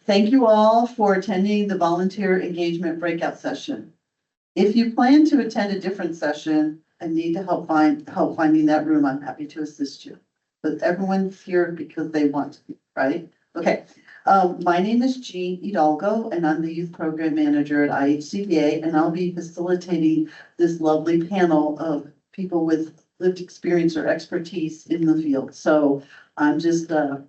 Thank you all for attending the volunteer engagement breakout session. If you plan to attend a different session and need to help finding that room, I'm happy to assist you. But everyone's here because they want to, right? Okay. My name is Jean Hidalgo, and I'm the youth program manager at IHCBA, and I'll be facilitating this lovely panel of people with lived experience or expertise in the field. So I'm just going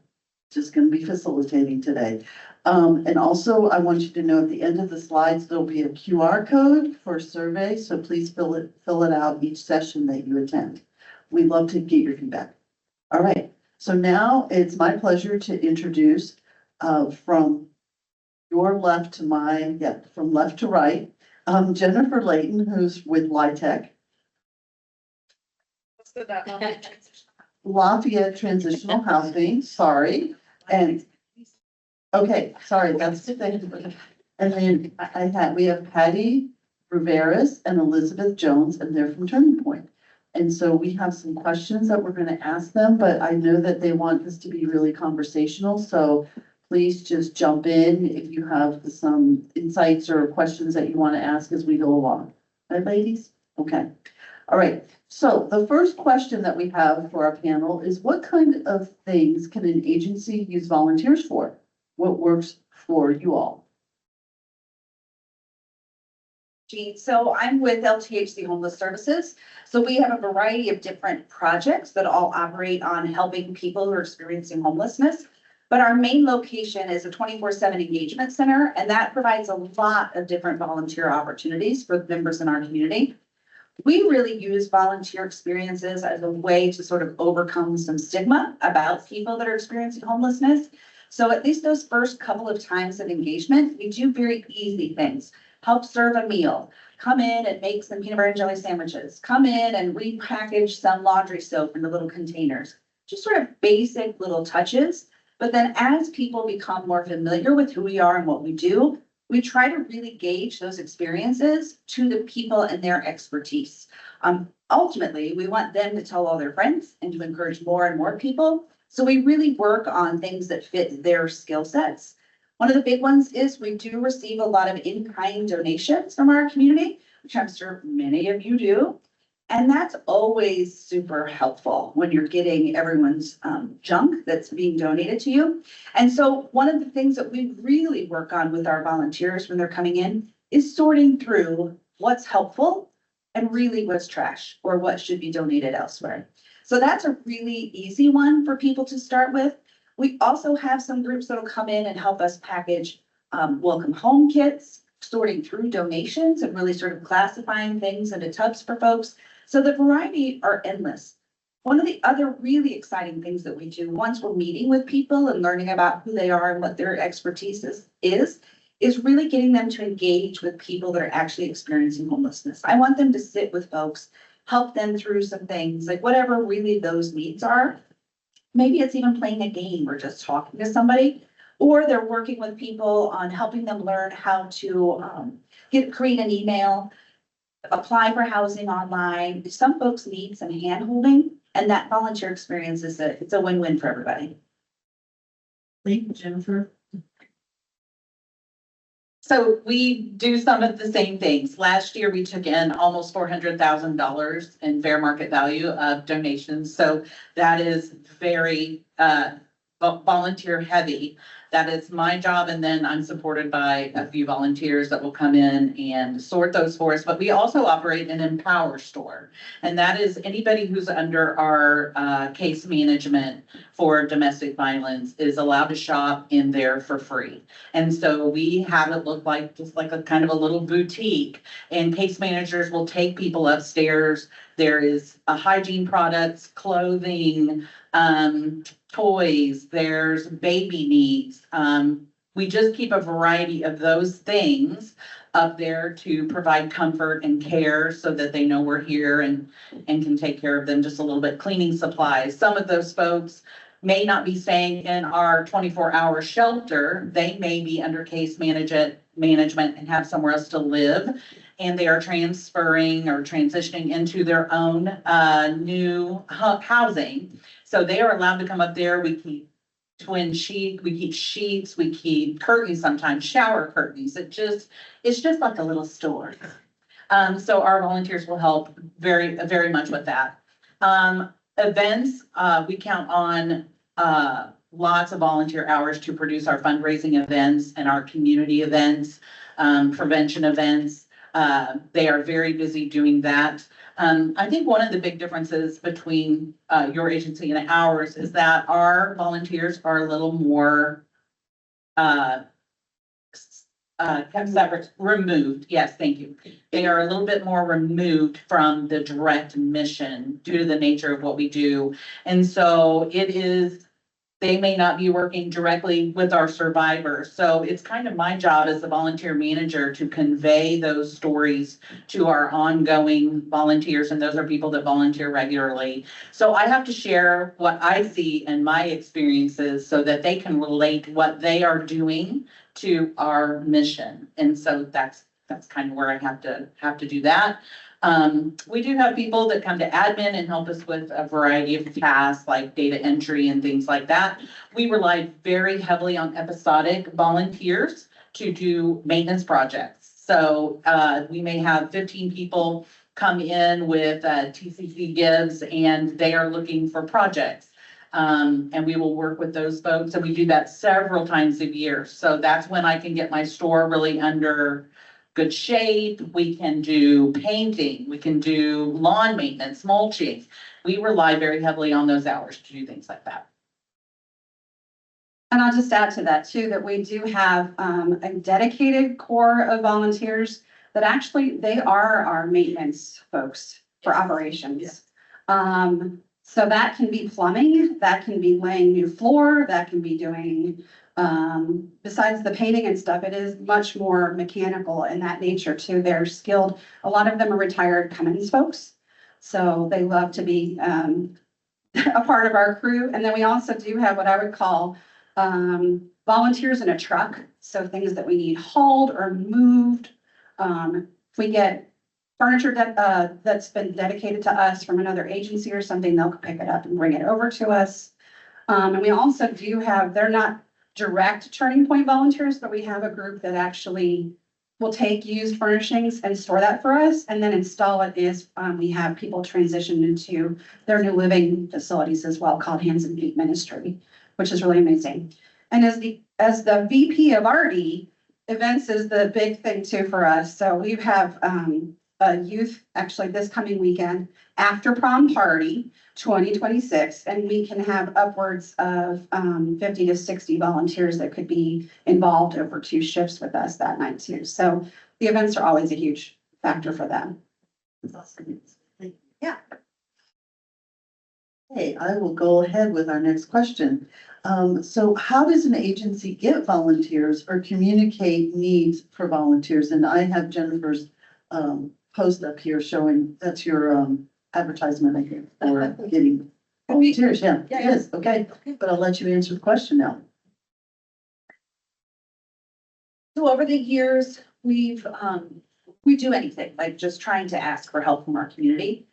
to be facilitating today. And also I want you to know at the end of the slides, there'll be a QR code for a survey. So please fill it out each session that you attend. We'd love to get your feedback. All right. So now it's my pleasure to introduce from your left to from left to right, Jennifer Layton, who's with LITEC. Lafayette Transitional Housing, sorry. And okay, sorry, that's the thing. And then we have Patty Riveras and Elizabeth Jones, and they're from Turning Point. And so we have some questions that we're going to ask them, but I know that they want this to be really conversational. So please just jump in if you have some insights or questions that you want to ask as we go along. Right, ladies? Okay. All right. So the first question that we have for our panel is, what kind of things can an agency use volunteers for? What works for you all? Jean, so I'm with LTHC Homeless Services. So we have a variety of different projects that all operate on helping people who are experiencing homelessness. But our main location is a 24/7 engagement center, and that provides a lot of different volunteer opportunities for members in our community. We really use volunteer experiences as a way to sort of overcome some stigma about people that are experiencing homelessness. So at least those first couple of times of engagement, we do very easy things. Help serve a meal, come in and make some peanut butter and jelly sandwiches, come in and repackage some laundry soap into little containers, just sort of basic little touches. But then as people become more familiar with who we are and what we do, we try to really gauge those experiences to the people and their expertise. Ultimately, we want them to tell all their friends and to encourage more and more people. So we really work on things that fit their skill sets. One of the big ones is we do receive a lot of in-kind donations from our community, which I'm sure many of you do. And that's always super helpful when you're getting everyone's junk that's being donated to you. And so one of the things that we really work on with our volunteers when they're coming in is sorting through what's helpful and really what's trash or what should be donated elsewhere. So that's a really easy one for people to start with. We also have some groups that'll come in and help us package welcome home kits, sorting through donations and really sort of classifying things into tubs for folks. So the variety are endless. One of the other really exciting things that we do once we're meeting with people and learning about who they are and what their expertise is really getting them to engage with people that are actually experiencing homelessness. I want them to sit with folks, help them through some things, like whatever really those needs are. Maybe it's even playing a game or just talking to somebody, or they're working with people on helping them learn how to create an email, apply for housing online. Some folks need some hand-holding, and that volunteer experience it's a win-win for everybody. Thank you, Jennifer. So we do some of the same things. Last year, we took in almost $400,000 in fair market value of donations. So that is very volunteer heavy. That is my job. And then I'm supported by a few volunteers that will come in and sort those for us. But we also operate an Empower store. And that is anybody who's under our case management for domestic violence is allowed to shop in there for free. And so we have it look like just like a kind of a little boutique, and case managers will take people upstairs. There is hygiene products, clothing, toys, there's baby needs. We just keep a variety of those things up there to provide comfort and care so that they know we're here and can take care of them just a little bit. Cleaning supplies. Some of those folks may not be staying in our 24-hour shelter. They may be under case management and have somewhere else to live. And they are transferring or transitioning into their own new housing. So they are allowed to come up there. We keep we keep sheets, we keep curtains sometimes, shower curtains. It's just like a little store. So our volunteers will help very, very much with that. Events, we count on, lots of volunteer hours to produce our fundraising events and our community events, prevention events. They are very busy doing that. I think one of the big differences between, your agency and ours is that our volunteers are a little more, kept separate, removed. Yes, thank you. They are a little bit more removed from the direct mission due to the nature of what we do. And so they may not be working directly with our survivors. So it's kind of my job as a volunteer manager to convey those stories to our ongoing volunteers. And those are people that volunteer regularly. So I have to share what I see and my experiences so that they can relate what they are doing to our mission. And so that's kind of where I have to do that. We do have people that come to admin and help us with a variety of tasks like data entry and things like that. We rely very heavily on episodic volunteers to do maintenance projects. So we may have 15 people come in with TCC gives and they are looking for projects. And we will work with those folks, and we do that several times a year. So that's when I can get my store really under good shape. We can do painting, we can do lawn maintenance, mulching. We rely very heavily on those hours to do things like that. And I'll just add to that too, that we do have a dedicated core of volunteers that actually, they are our maintenance folks for operations. Yes. So that can be plumbing, that can be laying new floor, that can be doing, besides the painting and stuff, it is much more mechanical in that nature too. They're skilled. A lot of them are retired Cummins folks. So they love to be, a part of our crew. And then we also do have what I would call, volunteers in a truck. So things that we need hauled or moved. If we get furniture that's been dedicated to us from another agency or something, they'll pick it up and bring it over to us. And we also do have, they're not direct Turning Point volunteers, but we have a group that actually will take used furnishings and store that for us and then install it as we have people transition into their new living facilities as well, called Hands and Feet Ministry, which is really amazing. And as the VP of RD, events is the big thing too for us. So we have a youth, actually this coming weekend, after prom party 2026, and we can have upwards of 50 to 60 volunteers that could be involved over 2 shifts with us that night too. So the events are always a huge factor for them. Yeah. Okay, I will go ahead with our next question. So how does an agency get volunteers or communicate needs for volunteers? And I have Jennifer's post up here showing that's your advertisement, I think, for getting volunteers. Yeah, it is. Okay, but I'll let you answer the question now. So over the years, we do anything, like just trying to ask for help from our community.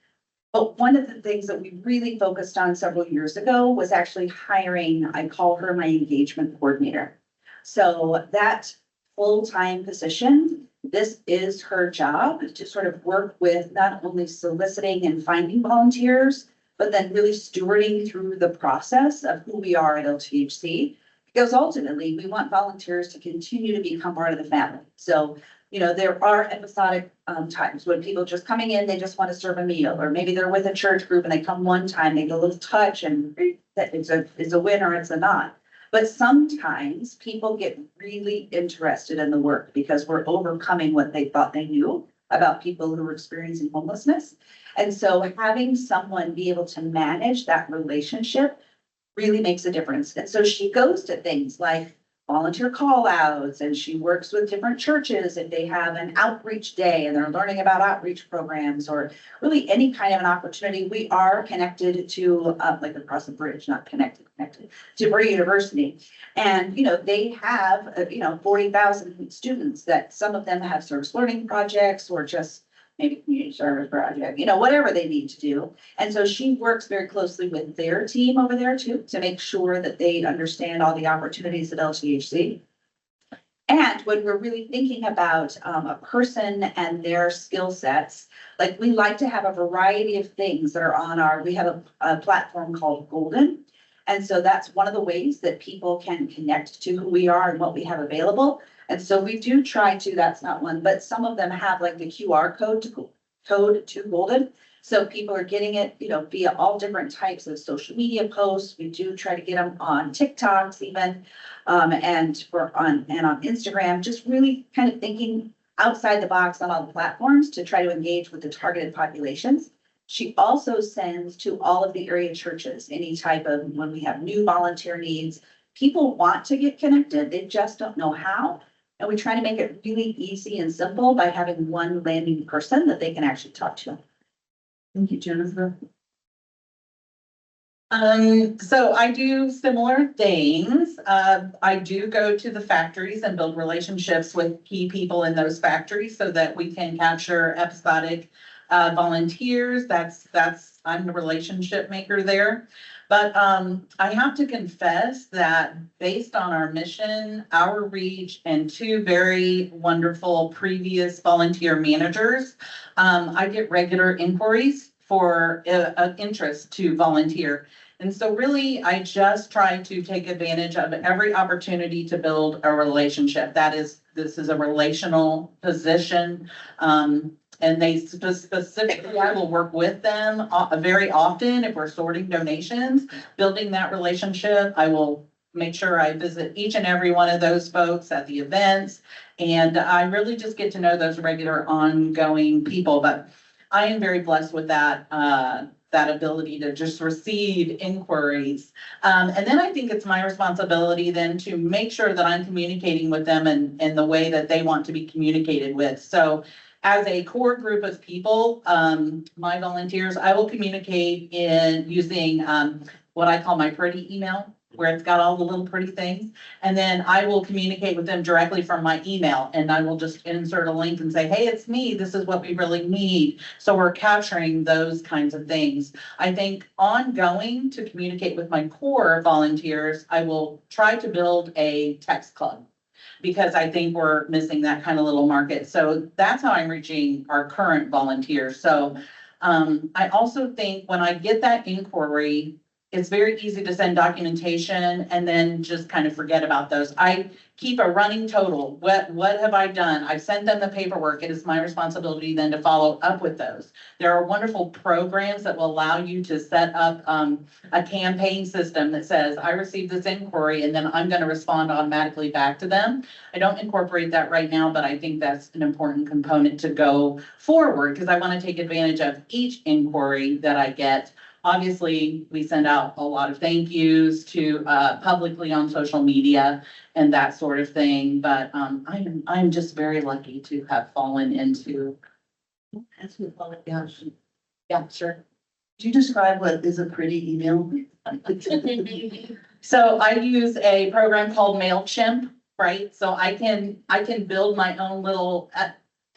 But one of the things that we really focused on several years ago was actually hiring, I call her my engagement coordinator. So that full-time position, this is her job to sort of work with not only soliciting and finding volunteers, but then really stewarding through the process of who we are at LTHC. Because ultimately, we want volunteers to continue to become part of the family. So, you know, there are episodic times when people just coming in, they just want to serve a meal, or maybe they're with a church group and they come one time, they get a little touch and that it's a win or it's a not. But sometimes people get really interested in the work because we're overcoming what they thought they knew about people who are experiencing homelessness. And so having someone be able to manage that relationship really makes a difference. And so she goes to things like volunteer call outs, and she works with different churches if they have an outreach day and they're learning about outreach programs, or really any kind of an opportunity. We are connected to like across the bridge, not connected to Bree University. And, you know, they have, 40,000 students that some of them have service learning projects or just maybe community service project, whatever they need to do. And so she works very closely with their team over there too, to make sure that they understand all the opportunities at LTHC. And when we're really thinking about a person and their skill sets, like we like to have a variety of things that are we have a platform called Golden. And so that's one of the ways that people can connect to who we are and what we have available. And so we do try to, that's not one, but some of them have like the QR code to Golden. So people are getting it, via all different types of social media posts. We do try to get them on TikToks even, and on Instagram, just really kind of thinking outside the box on all the platforms to try to engage with the targeted populations. She also sends to all of the area churches, any type of, when we have new volunteer needs, people want to get connected, they just don't know how. And we try to make it really easy and simple by having one landing person that they can actually talk to. Thank you, Jennifer. So I do similar things. I do go to the factories and build relationships with key people in those factories so that we can capture episodic volunteers. I'm the relationship maker there. But I have to confess that based on our mission, our reach, and two very wonderful previous volunteer managers, I get regular inquiries for interest to volunteer. And so really, I just try to take advantage of every opportunity to build a relationship. This is a relational position. And they specifically, I will work with them very often if we're sorting donations, building that relationship. I will make sure I visit each and every one of those folks at the events. And I really just get to know those regular ongoing people. But I am very blessed with that ability to just receive inquiries. And then I think it's my responsibility then to make sure that I'm communicating with them in the way that they want to be communicated with. So as a core group of people, my volunteers, I will communicate in using what I call my pretty email, where it's got all the little pretty things. And then I will communicate with them directly from my email, and I will just insert a link and say, hey, it's me. This is what we really need. So we're capturing those kinds of things. I think ongoing to communicate with my core volunteers, I will try to build a text club, because I think we're missing that kind of little market. So that's how I'm reaching our current volunteers. So I also think when I get that inquiry, it's very easy to send documentation and then just kind of forget about those. I keep a running total. What have I done? I've sent them the paperwork. It is my responsibility then to follow up with those. There are wonderful programs that will allow you to set up a campaign system that says, I received this inquiry, and then I'm going to respond automatically back to them. I don't incorporate that right now, but I think that's an important component to go forward, because I want to take advantage of each inquiry that I get. Obviously, we send out a lot of thank yous to publicly on social media and that sort of thing. But I'm just very lucky to have fallen into. That's what, oh, gosh. Yeah, sure. Do you describe what is a pretty email? So I use a program called MailChimp, right? So I can build my own little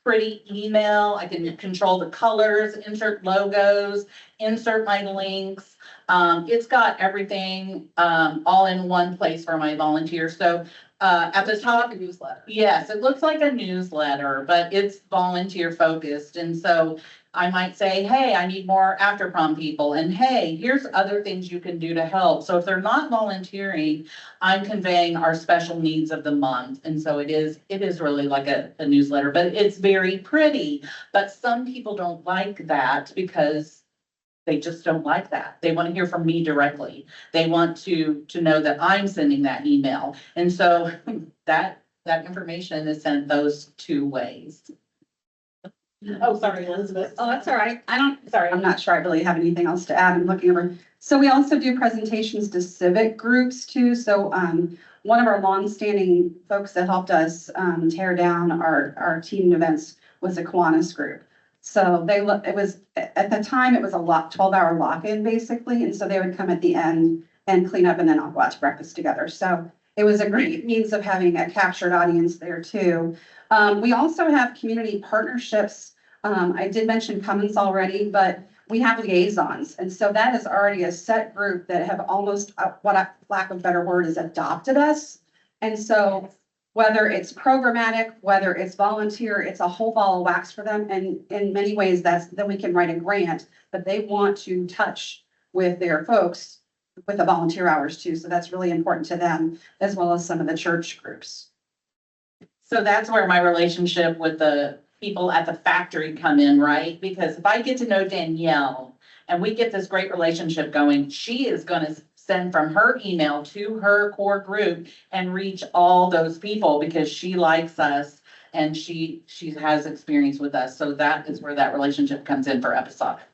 pretty email. I can control the colors, insert logos, insert my links. It's got everything all in one place for my volunteers. So at the top, newsletter. Yes, it looks like a newsletter, but it's volunteer focused. And so I might say, hey, I need more after prom people. And hey, here's other things you can do to help. So if they're not volunteering, I'm conveying our special needs of the month. And so it is really like a newsletter, but it's very pretty. But some people don't like that because they just don't like that. They want to hear from me directly. They want to know that I'm sending that email. And so that information is sent those two ways. Oh, sorry, Elizabeth. Oh, that's all right. Sorry. I'm not sure I really have anything else to add. I'm looking over. So we also do presentations to civic groups too. So one of our longstanding folks that helped us tear down our team events was the Kiwanis group. So it was at the time it was a 12-hour lock-in basically. And so they would come at the end and clean up and then all go out to breakfast together. So it was a great means of having a captured audience there too. We also have community partnerships I did mention Cummins already, but we have liaisons. And so that is already a set group that have almost, lack of a better word, is adopted us. And so whether it's programmatic, whether it's volunteer, it's a whole ball of wax for them. And in many ways, then we can write a grant, but they want to touch with their folks with the volunteer hours too. So that's really important to them, as well as some of the church groups. So that's where my relationship with the people at the factory come in, right? Because if I get to know Danielle and we get this great relationship going, she is gonna send from her email to her core group and reach all those people because she likes us and she has experience with us. So that is where that relationship comes in for episodic.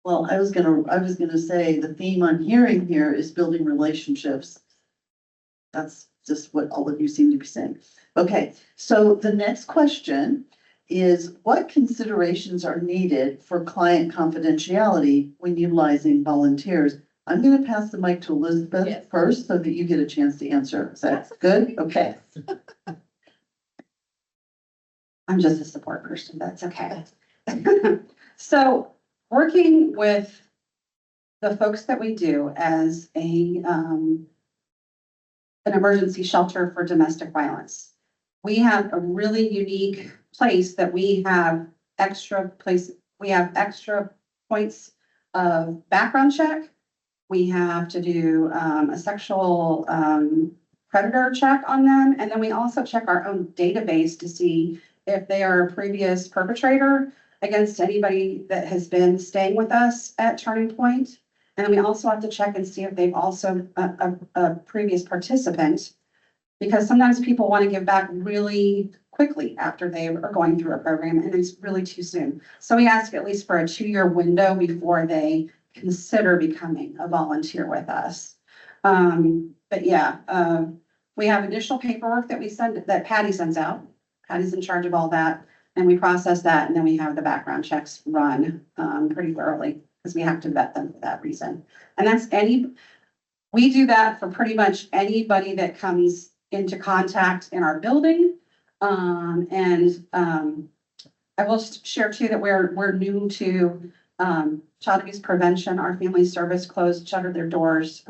Well, I was gonna say the theme I'm hearing here is building relationships. That's just what all of you seem to be saying. Okay, so the next question is what considerations are needed for client confidentiality when utilizing volunteers? I'm gonna pass the mic to Elizabeth Yes. first so that you get a chance to answer. Is that good? Okay. I'm just a support person, that's okay. So working with the folks that we do as an emergency shelter for domestic violence, we have a really unique place that we have extra points of background check. We have to do a sexual predator check on them. And then we also check our own database to see if they are a previous perpetrator against anybody that has been staying with us at Turning Point. And then we also have to check and see if they've also a previous participant, because sometimes people want to give back really quickly after they are going through a program and it's really too soon. So we ask at least for a 2-year window before they consider becoming a volunteer with us. But yeah, we have additional paperwork that that Patty sends out. Patty's in charge of all that, and we process that, and then we have the background checks run pretty thoroughly because we have to vet them for that reason. And we do that for pretty much anybody that comes into contact in our building. I will share too that we're new to child abuse prevention. Our family service shuttered their doors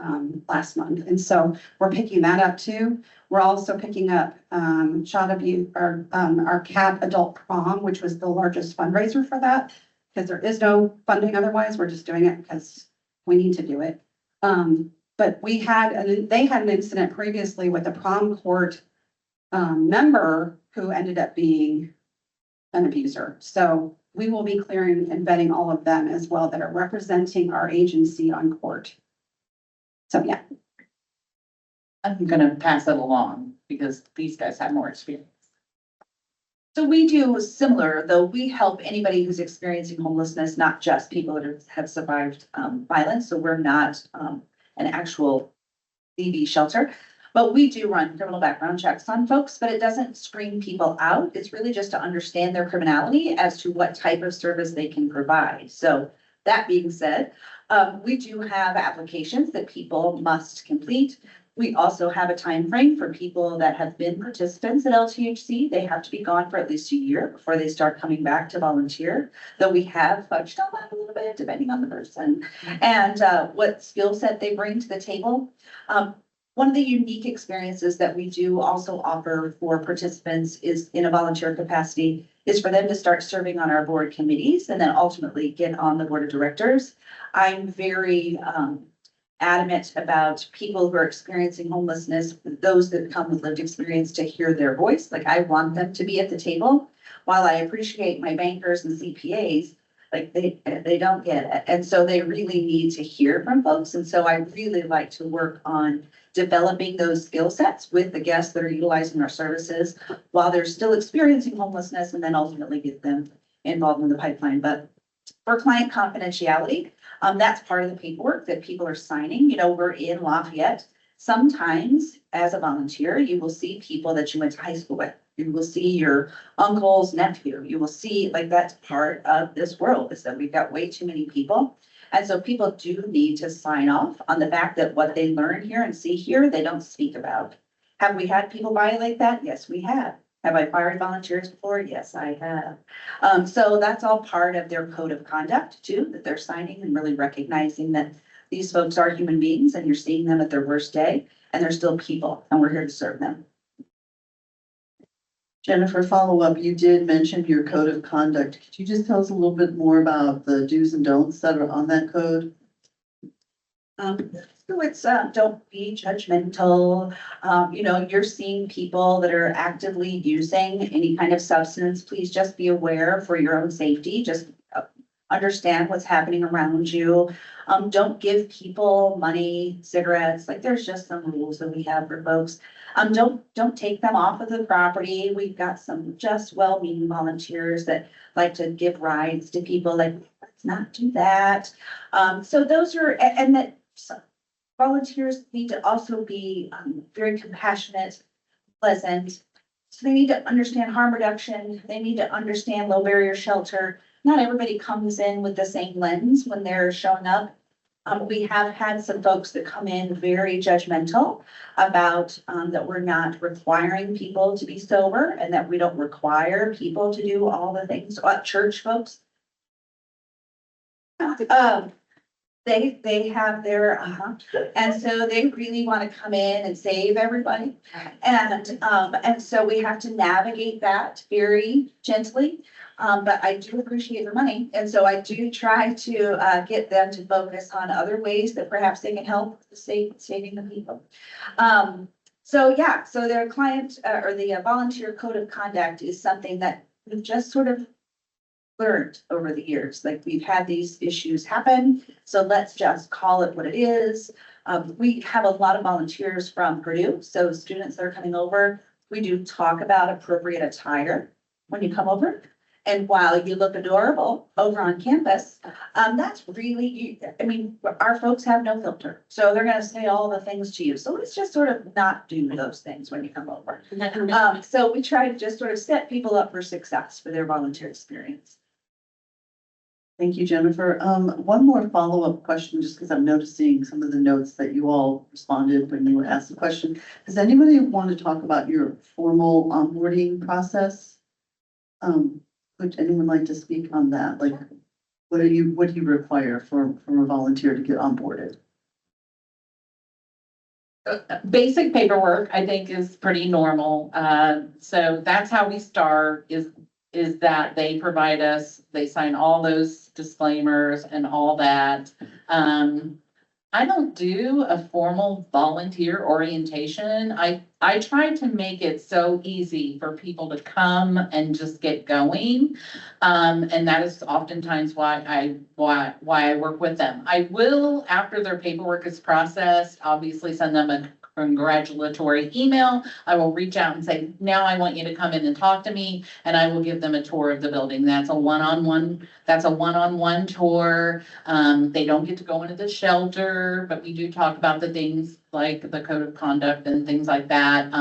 last month, and so we're picking that up too. We're also picking up child abuse, our CAP adult prom, which was the largest fundraiser for that, because there is no funding otherwise. We're just doing it because we need to do it. But they had an incident previously with a prom court member who ended up being an abuser. So we will be clearing and vetting all of them as well that are representing our agency on court. So yeah. I'm gonna pass it along because these guys have more experience. So we do similar, though we help anybody who's experiencing homelessness, not just people that have survived violence. So we're not an actual DV shelter, but we do run criminal background checks on folks, but it doesn't screen people out. It's really just to understand their criminality as to what type of service they can provide. So that being said, we do have applications that people must complete. We also have a time frame for people that have been participants at LTHC. They have to be gone for at least a year before they start coming back to volunteer, though we have fudged on that a little bit, depending on the person and what skill set they bring to the table. One of the unique experiences that we do also offer for participants is in a volunteer capacity is for them to start serving on our board committees and then ultimately get on the board of directors. I'm very adamant about people who are experiencing homelessness, those that come with lived experience, to hear their voice. Like, I want them to be at the table. While I appreciate my bankers and CPAs, like they don't get it. And so they really need to hear from folks. And so I really like to work on developing those skill sets with the guests that are utilizing our services while they're still experiencing homelessness, and then ultimately get them involved in the pipeline. But for client confidentiality, that's part of the paperwork that people are signing. You know, we're in Lafayette. Sometimes as a volunteer, you will see people that you went to high school with. You will see your uncle's nephew. You will see, like, that's part of this world, is that we've got way too many people. And so people do need to sign off on the fact that what they learn here and see here, they don't speak about. Have we had people violate that? Yes, we have. Have I fired volunteers before? Yes, I have. So that's all part of their code of conduct too, that they're signing and really recognizing that these folks are human beings and you're seeing them at their worst day and they're still people and we're here to serve them. Jennifer, follow up, you did mention your code of conduct. Could you just tell us a little bit more about the do's and don'ts that are on that code? So it's, don't be judgmental. You're seeing people that are actively using any kind of substance. Please just be aware for your own safety. Just understand what's happening around you. Don't give people money, cigarettes, like there's just some rules that we have for folks. Don't take them off of the property. We've got some just well-meaning volunteers that like to give rides to people, like, let's not do that. So those are, and that volunteers need to also be very compassionate, pleasant. So they need to understand harm reduction. They need to understand low barrier shelter. Not everybody comes in with the same lens when they're showing up. We have had some folks that come in very judgmental about that we're not requiring people to be sober and that we don't require people to do all the things. Church folks. They have their, and so they really want to come in and save everybody. And so we have to navigate that very gently. But I do appreciate their money. And so I do try to get them to focus on other ways that perhaps they can help saving the people. So their client or the volunteer code of conduct is something that we've just sort of learned over the years. Like we've had these issues happen. So let's just call it what it is. We have a lot of volunteers from Purdue. So students that are coming over, we do talk about appropriate attire when you come over. And while you look adorable over on campus, that's really, our folks have no filter. So they're going to say all the things to you. So let's just sort of not do those things when you come over. So we try to just sort of set people up for success for their volunteer experience. Thank you, Jennifer. One more follow-up question, just because I'm noticing some of the notes that you all responded when you were asked the question. Does anybody want to talk about your formal onboarding process? Would anyone like to speak on that? Like, what do you require from a volunteer to get onboarded? Basic paperwork, I think, is pretty normal. So that's how we start is that they provide us, they sign all those disclaimers and all that. I don't do a formal volunteer orientation. I try to make it so easy for people to come and just get going. And that is oftentimes why I work with them. I will, after their paperwork is processed, obviously send them a congratulatory email. I will reach out and say, now I want you to come in and talk to me, and I will give them a tour of the building. That's a one-on-one tour. They don't get to go into the shelter, but we do talk about the things like the code of conduct and things like that.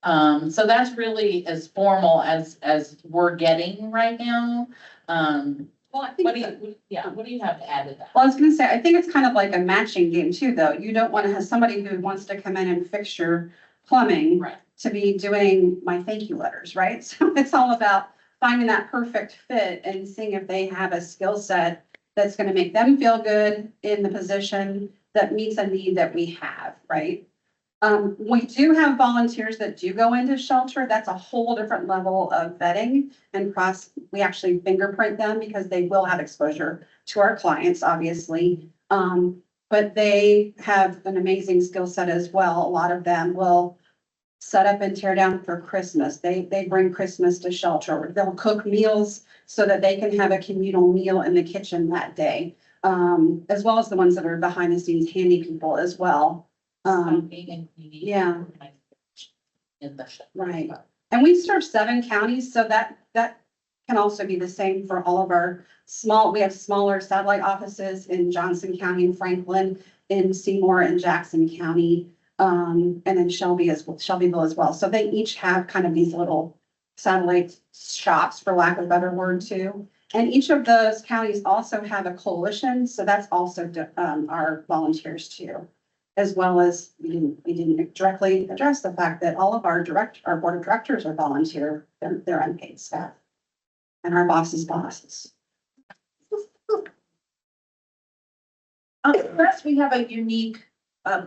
So that's really as formal as we're getting right now. Well, I think what do you have to add to that? Well, I was gonna say, I think it's kind of like a matching game too, though. You don't want to have somebody who wants to come in and fix your plumbing Right. to be doing my thank you letters, right? So it's all about finding that perfect fit and seeing if they have a skill set that's gonna make them feel good in the position that meets a need that we have, right? We do have volunteers that do go into shelter. That's a whole different level of vetting and we actually fingerprint them because they will have exposure to our clients, obviously. But they have an amazing skill set as well. A lot of them will set up and tear down for Christmas. They bring Christmas to shelter. They'll cook meals so that they can have a communal meal in the kitchen that day. As well as the ones that are behind the scenes handy people as well. Yeah. In the show. Right. And we serve 7 counties, so that can also be the same for all of our we have smaller satellite offices in Johnson County and Franklin, in Seymour and Jackson County, and then Shelbyville as well. So they each have kind of these little satellite shops, for lack of a better word, too. And each of those counties also have a coalition, so that's also our volunteers too. As well as we didn't directly address the fact that all of our board of directors are volunteer, they're unpaid staff. And our bosses' bosses. First, we have a unique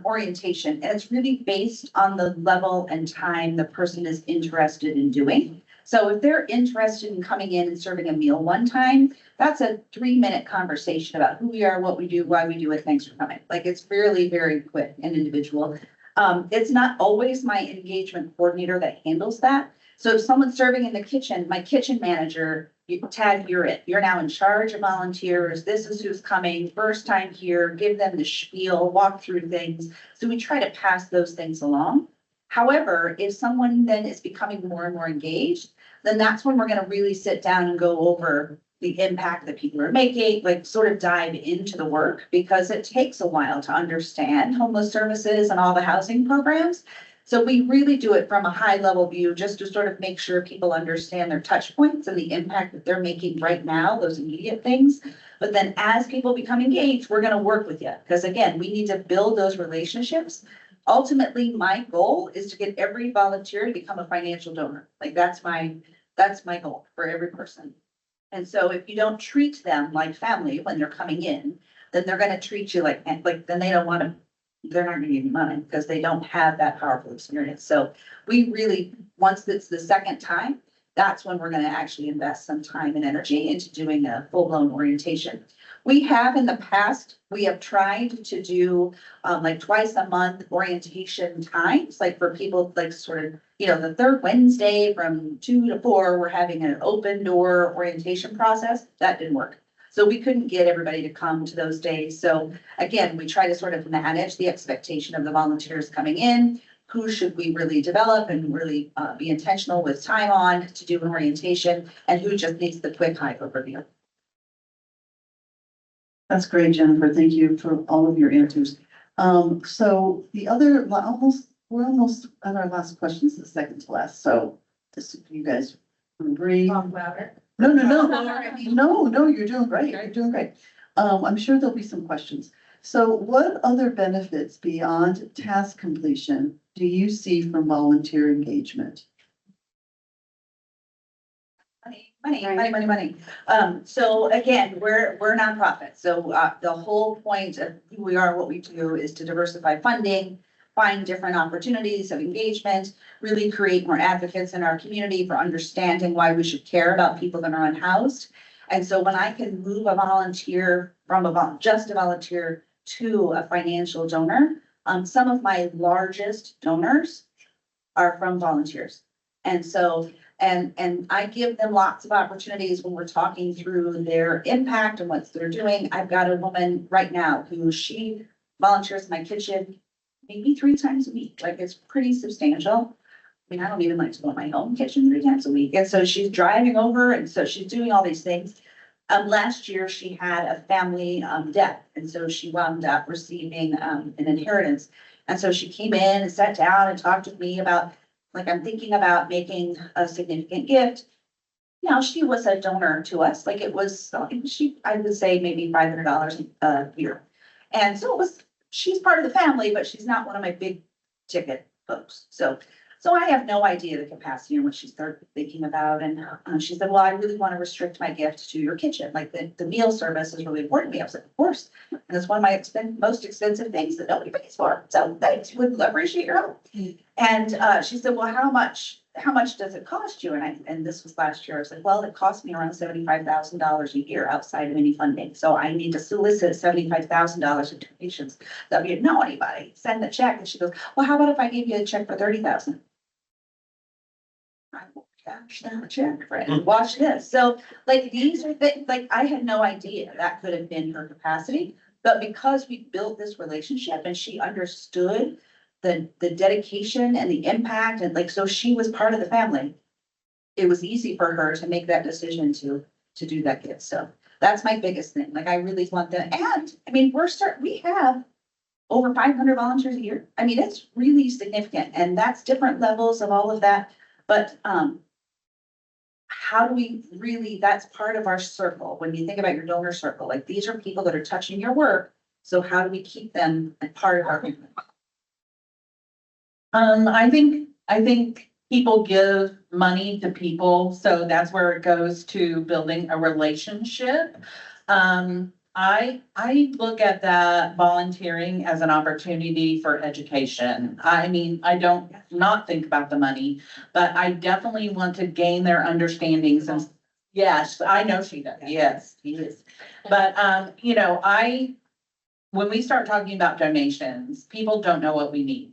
orientation, and it's really based on the level and time the person is interested in doing. So if they're interested in coming in and serving a meal one time, that's a 3-minute conversation about who we are, what we do, why we do it, thanks for coming. Like, it's really very quick and individual. It's not always my engagement coordinator that handles that. So if someone's serving in the kitchen, my kitchen manager, Tad, you're it. You're now in charge of volunteers. This is who's coming, first time here, give them the spiel, walk through things. So we try to pass those things along. However, if someone then is becoming more and more engaged, then that's when we're gonna really sit down and go over the impact that people are making, like sort of dive into the work, because it takes a while to understand homeless services and all the housing programs. So we really do it from a high level view, just to sort of make sure people understand their touch points and the impact that they're making right now, those immediate things. But then as people become engaged, we're gonna work with you, because again, we need to build those relationships. Ultimately, my goal is to get every volunteer to become a financial donor. Like, that's my goal for every person. And so if you don't treat them like family when they're coming in, then they're gonna treat you like then they don't wanna, they're not gonna give you money because they don't have that powerful experience. So we really, once it's the second time, that's when we're gonna actually invest some time and energy into doing a full-blown orientation. We have in the past, we have tried to do like twice a month orientation times, like for people, like sort of, the third Wednesday from 2 to 4, we're having an open door orientation process. That didn't work. So we couldn't get everybody to come to those days. So again, we try to sort of manage the expectation of the volunteers coming in. Who should we really develop and really be intentional with time on to do an orientation, and who just needs the quick high overview. That's great, Jennifer. Thank you for all of your answers. So the other, we're almost at our last questions, the second to last. So just if you guys agree. Talk about it. No, you're doing great. You're doing great. I'm sure there'll be some questions. So what other benefits beyond task completion do you see from volunteer engagement? Money. So again, we're nonprofit. So the whole point of who we are, what we do is to diversify funding, find different opportunities of engagement, really create more advocates in our community for understanding why we should care about people that are unhoused. And so when I can move a volunteer from just a volunteer to a financial donor, some of my largest donors are from volunteers. And so and I give them lots of opportunities when we're talking through their impact and what they're doing. I've got a woman right now who she volunteers in my kitchen maybe 3 times a week. Like, it's pretty substantial. I mean, I don't even like to go in my own kitchen 3 times a week. And so she's driving over, and so she's doing all these things. Last year she had a family death, and so she wound up receiving an inheritance. And so she came in and sat down and talked with me about, like, I'm thinking about making a significant gift. Now, she was a donor to us, like I would say maybe $500 a year. And so she's part of the family, but she's not one of my big ticket folks. So I have no idea the capacity in which she started thinking about. And she said, well, I really want to restrict my gift to your kitchen. Like, the meal service is really important to me. I was like, of course. And it's one of my most expensive things that nobody pays for. So thanks, would appreciate your help. And she said, well, how much does it cost you? And this was last year. I was like, well, it cost me around $75,000 a year outside of any funding. So I need to solicit $75,000 in donations that we didn't know anybody. Send the check. And she goes, well, how about if I gave you a check for $30,000? I will cash that check, friend. Watch this. So, like, these are things, like, I had no idea that could have been her capacity, but because we built this relationship and she understood the dedication and the impact, and like, so she was part of the family, it was easy for her to make that decision to do that gift. So that's my biggest thing. Like, I really want that. And I mean, we have over 500 volunteers a year. I mean, it's really significant, and that's different levels of all of that. But how do we really, that's part of our circle. When you think about your donor circle, like, these are people that are touching your work So how do we keep them a part of our movement? I think people give money to people, so that's where it goes to building a relationship. I look at that volunteering as an opportunity for education. I mean, I don't not think about the money, but I definitely want to gain their understandings and yes, I know she does. Yes, he is. But, you know, when we start talking about donations, people don't know what we need.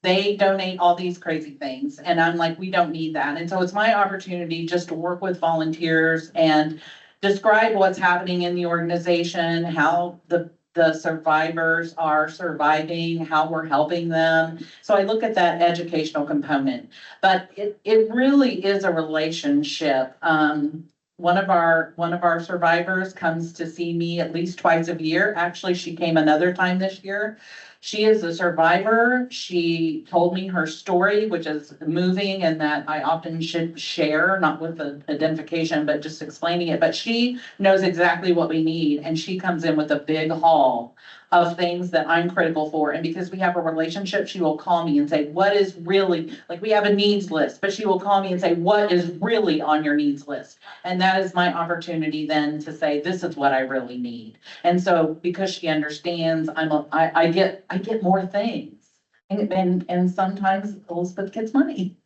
They donate all these crazy things and I'm like, we don't need that. And so it's my opportunity just to work with volunteers and describe what's happening in the organization, how the survivors are surviving, how we're helping them. So I look at that educational component, but it really is a relationship. One of our survivors comes to see me at least twice a year. Actually, she came another time this year. She is a survivor. She told me her story, which is moving and that I often should share, not with the identification, but just explaining it. But she knows exactly what we need. And she comes in with a big haul of things that I'm critical for. And because we have a relationship, she will call me and say, what is really, like we have a needs list, but she will call me and say, what is really on your needs list? And that is my opportunity then to say, this is what I really need. And so because she understands, I get more things. And sometimes Elizabeth gets money.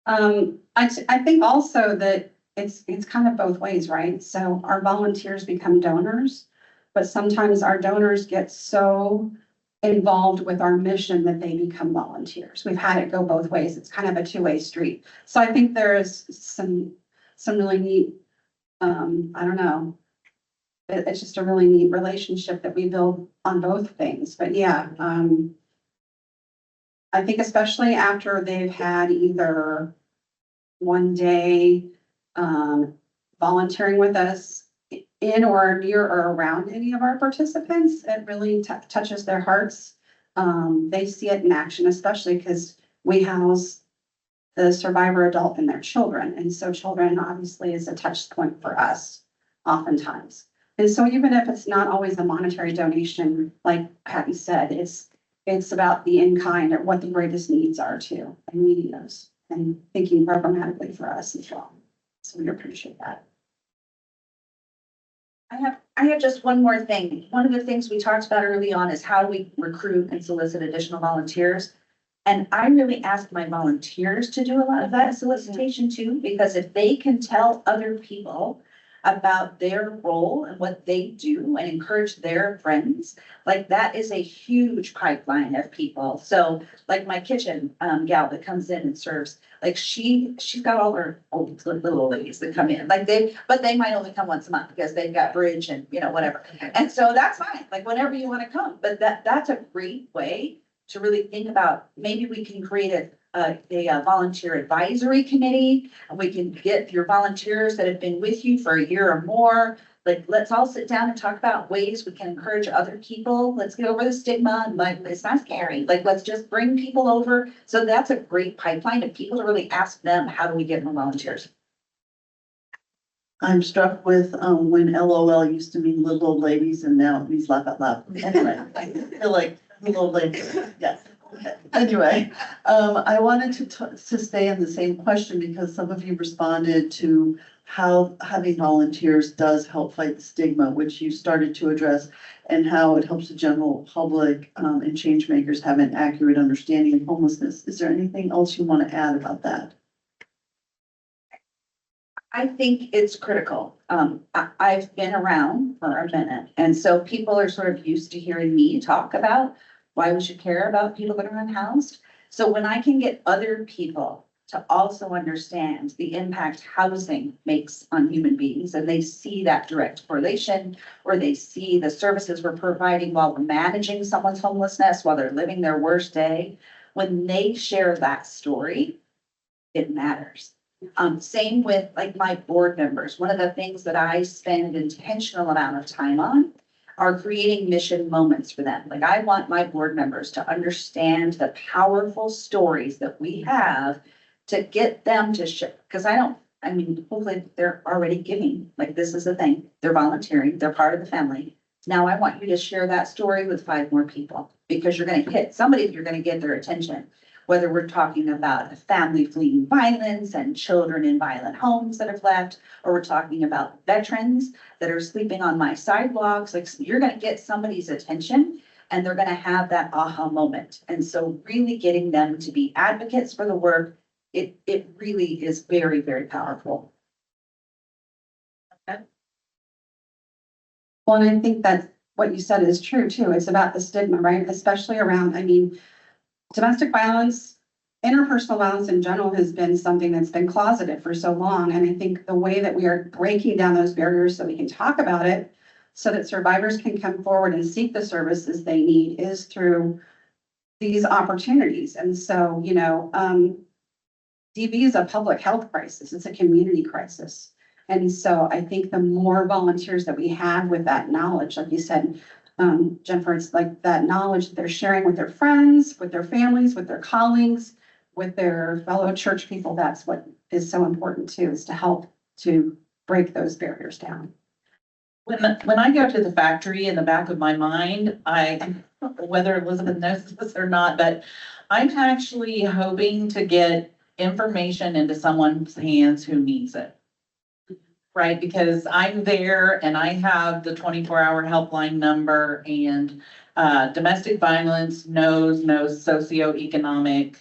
I think also that it's kind of both ways, right? So our volunteers become donors, but sometimes our donors get so involved with our mission that they become volunteers. We've had it go both ways. It's kind of a two-way street. So I think there's some really neat, I don't know. It's just a really neat relationship that we build on both things. But yeah, I think especially after they've had either one day volunteering with us in or near or around any of our participants, it really touches their hearts. They see it in action, especially because we house the survivor adult and their children. And so children obviously is a touch point for us oftentimes. And so even if it's not always a monetary donation, like Patty said, it's about the in-kind or what the greatest needs are too, and meeting those and thinking programmatically for us as well. So we appreciate that. I have just one more thing. One of the things we talked about early on is how we recruit and solicit additional volunteers. And I really ask my volunteers to do a lot of that solicitation too, because if they can tell other people about their role and what they do and encourage their friends, like that is a huge pipeline of people. So like my kitchen gal that comes in and serves, like she's got all her old little ladies that come in, like but they might only come once a month because they've got bridge and you know, whatever. And so that's fine, like whenever you want to come, but that's a great way to really think about, maybe we can create a volunteer advisory committee, and we can get your volunteers that have been with you for a year or more. Like, let's all sit down and talk about ways we can encourage other people. Let's get over the stigma and like, it's not scary. Like, let's just bring people over. So that's a great pipeline of people to really ask them, how do we get more volunteers? I'm struck with when LOL used to mean little old ladies and now it means laugh out loud. Anyway, I feel like little old ladies, yes. Okay. Anyway, I wanted to stay on the same question because some of you responded to how having volunteers does help fight the stigma, which you started to address, and how it helps the general public and change makers have an accurate understanding of homelessness. Is there anything else you want to add about that? I think it's critical. I've been around for a minute, and so people are sort of used to hearing me talk about why we should care about people that are unhoused. So when I can get other people to also understand the impact housing makes on human beings, and they see that direct correlation, or they see the services we're providing while we're managing someone's homelessness, while they're living their worst day, when they share that story, it matters. Same with like my board members. One of the things that I spend intentional amount of time on are creating mission moments for them. Like I want my board members to understand the powerful stories that we have to get them to share. Because I I mean, hopefully they're already giving, like this is a thing, they're volunteering, they're part of the family. Now I want you to share that story with 5 more people, because you're gonna hit somebody, you're gonna get their attention. Whether we're talking about a family fleeing violence and children in violent homes that have left, or we're talking about veterans that are sleeping on my sidewalks, like you're gonna get somebody's attention and they're gonna have that aha moment. And so really getting them to be advocates for the work, it really is very, very powerful. Well, and I think that what you said is true too. It's about the stigma, right? Especially around, I mean, domestic violence, interpersonal violence in general has been something that's been closeted for so long. And I think the way that we are breaking down those barriers so we can talk about it, so that survivors can come forward and seek the services they need, is through these opportunities. And so, you know, DV is a public health crisis. It's a community crisis. And so I think the more volunteers that we have with that knowledge, like you said, Jennifer, it's like that knowledge that they're sharing with their friends, with their families, with their colleagues, with their fellow church people. That's what is so important too, is to help to break those barriers down. When I go to the factory, in the back of my mind, whether Elizabeth knows this or not, but I'm actually hoping to get information into someone's hands who needs it. Right, because I'm there and I have the 24-hour helpline number, and domestic violence knows no socioeconomic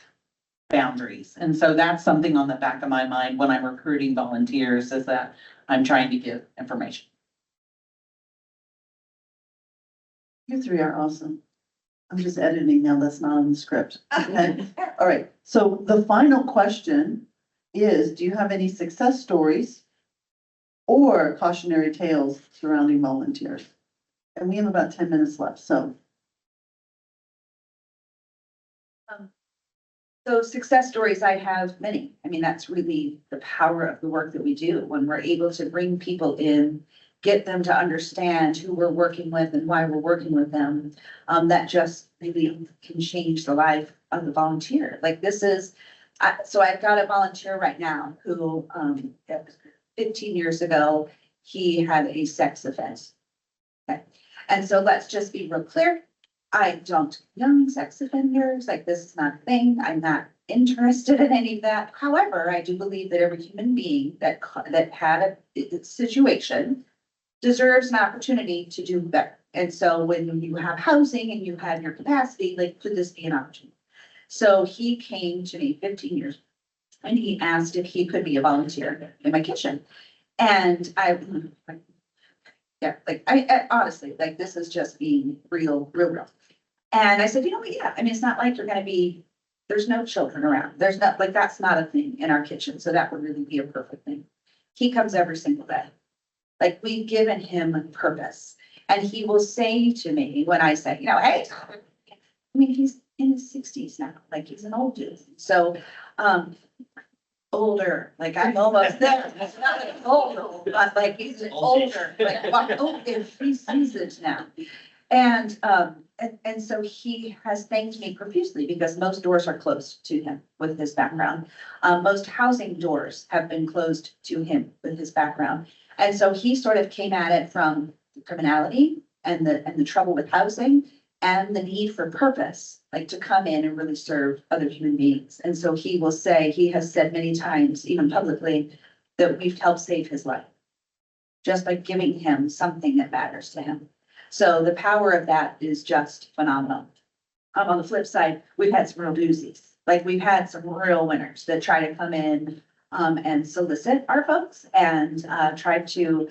boundaries. And so that's something on the back of my mind when I'm recruiting volunteers, is that I'm trying to give information. You 3 are awesome. I'm just editing now, that's not on the script. Okay, all right, so the final question is, do you have any success stories or cautionary tales surrounding volunteers? And we have about 10 minutes left, so. So success stories, I have many. I mean, that's really the power of the work that we do, when we're able to bring people in, get them to understand who we're working with and why we're working with them. That just really can change the life of the volunteer. Like this is, so I've got a volunteer right now who, 15 years ago, he had a sex offense. Okay, and so let's just be real clear. I don't young sex offenders, like this is not a thing. I'm not interested in any of that. However, I do believe that every human being that had a situation deserves an opportunity to do better. And so when you have housing and you have your capacity, like, could this be an opportunity? So he came to me 15 years and he asked if he could be a volunteer in my kitchen. And I honestly, like, this is just being real. And I said, you know what, yeah, I mean, it's not like you're gonna be, there's no children around. There's not, like, that's not a thing in our kitchen. So that would really be a perfect thing. He comes every single day. Like, we've given him purpose. And he will say to me when I say, you know, hey, I mean, he's in his 60s now, like he's an old dude. So, older, like I'm almost there. It's not like old, but like he's older, like, oh, if he sees it now. And so he has thanked me profusely, because most doors are closed to him with his background. Most housing doors have been closed to him with his background. And so he sort of came at it from criminality and the trouble with housing and the need for purpose, like to come in and really serve other human beings. And so he will say, he has said many times, even publicly, that we've helped save his life just by giving him something that matters to him. So the power of that is just phenomenal. On the flip side, we've had some real doozies. Like, we've had some real winners that try to come in and solicit our folks and try to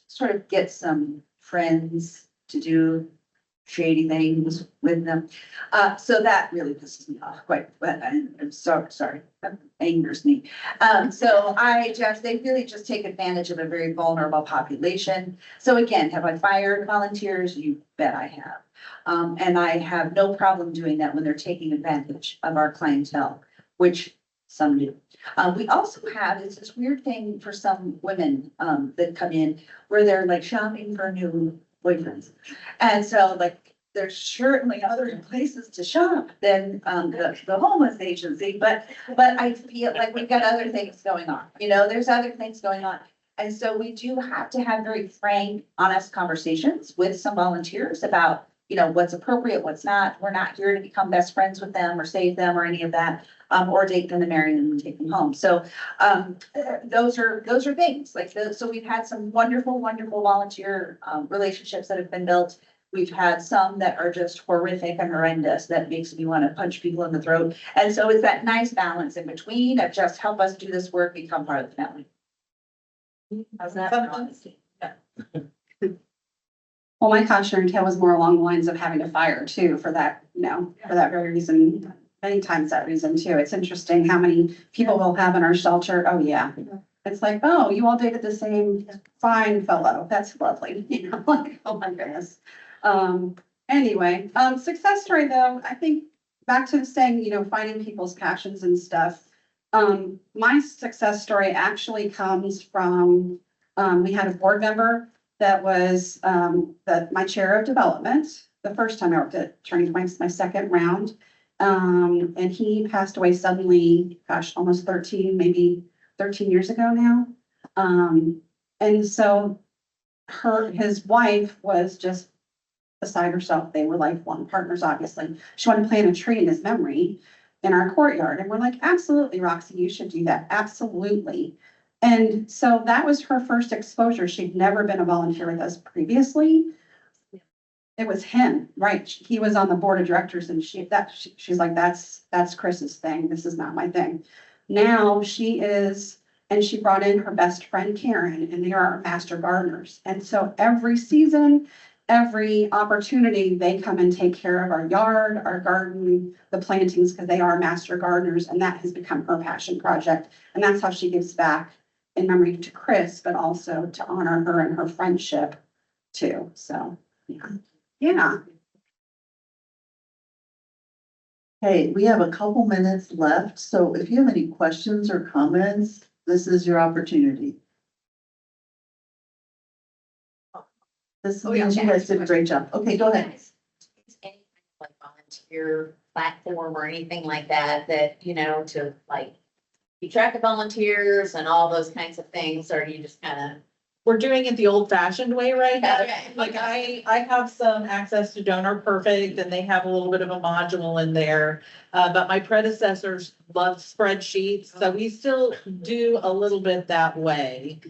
sort of get some friends to do shady things with them. So that really pisses me off quite, but I'm sorry, that angers me. So they really just take advantage of a very vulnerable population. So again, have I fired volunteers? You bet I have. And I have no problem doing that when they're taking advantage of our clientele, which some do. We also have, it's this weird thing for some women that come in where they're like shopping for new boyfriends. And so like there's certainly other places to shop than, the homeless agency, but I feel like we've got other things going on, there's other things going on. And so we do have to have very frank, honest conversations with some volunteers about, what's appropriate, what's not. We're not here to become best friends with them or save them or any of that, or date them and marry them and take them home. So, those are things like those. So we've had some wonderful, wonderful volunteer, relationships that have been built. We've had some that are just horrific and horrendous that makes me want to punch people in the throat. And so it's that nice balance in between of just help us do this work, become part of the family. How's that? Well, my cautionary tale was more along the lines of having to fire too for that, for that very reason. Many times that reason too. It's interesting how many people we'll have in our shelter. Oh, yeah. It's like, oh, you all dated the same fine fellow. That's lovely. Like, oh my goodness. Anyway, success story though, I think back to saying, finding people's passions and stuff. My success story actually comes from, we had a board member that was, my chair of development, the first time I worked at Turning Point's, my second round. And he passed away suddenly, almost 13 years ago now. And so his wife was just beside herself. They were lifelong partners, obviously. She wanted to plant a tree in his memory in our courtyard. And we're like, absolutely, Roxy, you should do that. Absolutely. And so that was her first exposure. She'd never been a volunteer with us previously. It was him, right? He was on the board of directors and she's like, that's Chris's thing. This is not my thing. Now she is, and she brought in her best friend Karen, and they are our master gardeners. And so every season, every opportunity, they come and take care of our yard, our garden, the plantings, because they are master gardeners, and that has become her passion project. And that's how she gives back in memory to Chris, but also to honor her and her friendship too. So, yeah. Yeah. Hey, we have a couple minutes left, so if you have any questions or comments, this is your opportunity. This means you guys did a great job. Okay, go ahead. Is any like volunteer platform or anything like that, to like keep track of volunteers and all those kinds of things, or you just kind of? We're doing it the old fashioned way right now. Okay. Like I have some access to Donor Perfect and they have a little bit of a module in there. But my predecessors loved spreadsheets, so we still do a little bit that way.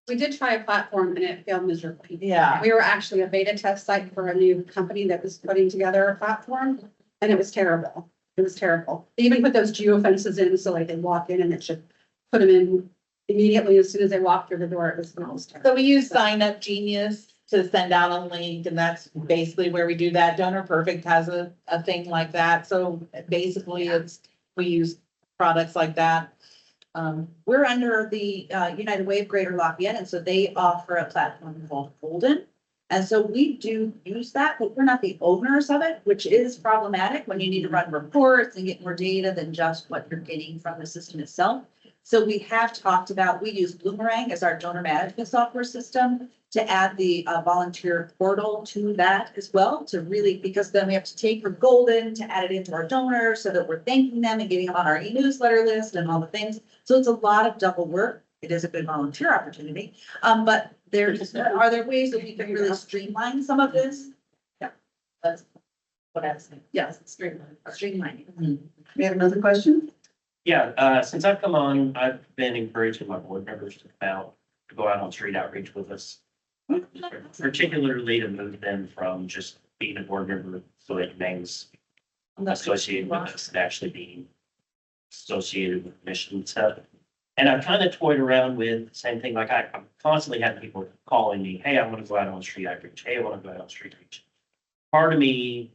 We did try a platform and it failed miserably. Yeah. We were actually a beta test site for a new company that was putting together a platform, and it was terrible. It was terrible. They even put those geofences in, so like they walk in and it should put them in immediately as soon as they walk through the door. It was almost terrible. So we use Sign Up Genius to send out a link, and that's basically where we do that. Donor Perfect has a thing like that. So basically we use products like that. We're under the United Way of Greater Lafayette, and so they offer a platform called Golden. And so we do use that, but we're not the owners of it, which is problematic when you need to run reports and get more data than just what you're getting from the system itself. So we have talked about, we use Bloomerang as our donor management software system to add the volunteer portal to that as well, to really, because then we have to take for Golden to add it into our donors so that we're thanking them and getting them on our e-newsletter list and all the things. So it's a lot of double work. It is a good volunteer opportunity. But are there ways that we can really streamline some of this? Yeah, that's what I was saying. Yes, streamlining. We have another question? Yeah, since I've come on, I've been encouraging my board members to go out on street outreach with us. Particularly to move them from just being a board member, so it remains associated with us and actually being associated with mission and stuff. And I've kind of toyed around with the same thing, like I'm constantly having people calling me, hey, I want to go out on street outreach. Hey, I want to go out on street outreach. Part of me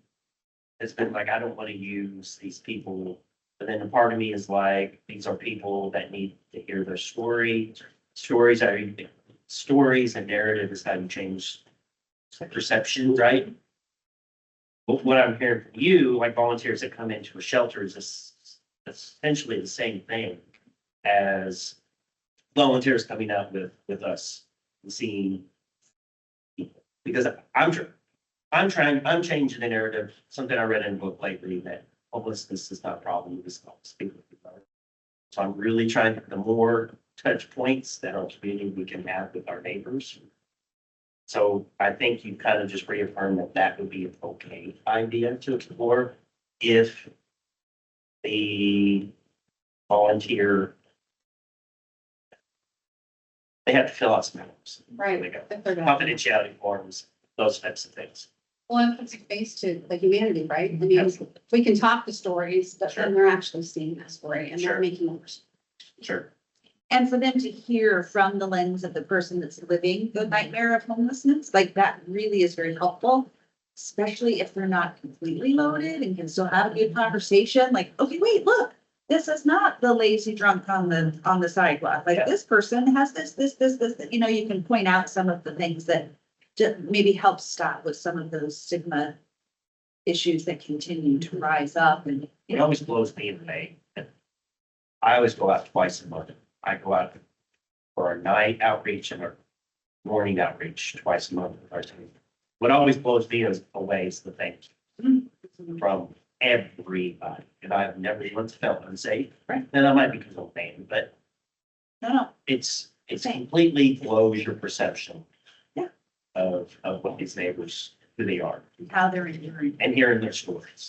has been like, I don't want to use these people. But then a part of me is like, these are people that need to hear their story. Stories and narrative is how you change perception, right? But what I'm hearing from you, like volunteers that come into a shelter, is essentially the same thing as volunteers coming out with us and seeing people. Because I'm I'm changing the narrative, something I read in a book lately, that homelessness is not a problem, it's not speaking about it. So I'm really trying to, the more touch points that our community we can have with our neighbors. So I think you kind of just reaffirmed that that would be an okay idea to explore if the volunteer, they have to fill out some forms. Right. They got If they're gonna- confidentiality forms, those types of things. Well, it's based to the humanity, right? I mean, we can talk the stories, but then they're actually seeing that story and Sure. they're making it. Sure. And for them to hear from the lens of the person that's living the nightmare of homelessness, like that really is very helpful. Especially if they're not completely loaded and can still have a good conversation, like, okay, wait, look. This is not the lazy drunk on the sidewalk, like Yeah. this person has this, you know, you can point out some of the things that. Maybe help stop with some of those stigma issues that continue to rise up and. It always blows me away. I always go out twice a month. I go out for a night outreach and a morning outreach twice a month with our team. What always blows me away is the thank you from everybody. And I've never once felt unsafe. Right. And that might be because I'm pain, but No, it's Same. completely blows your perception. Yeah. Of what these neighbors, who they are, how they're enduring. and hearing their stories.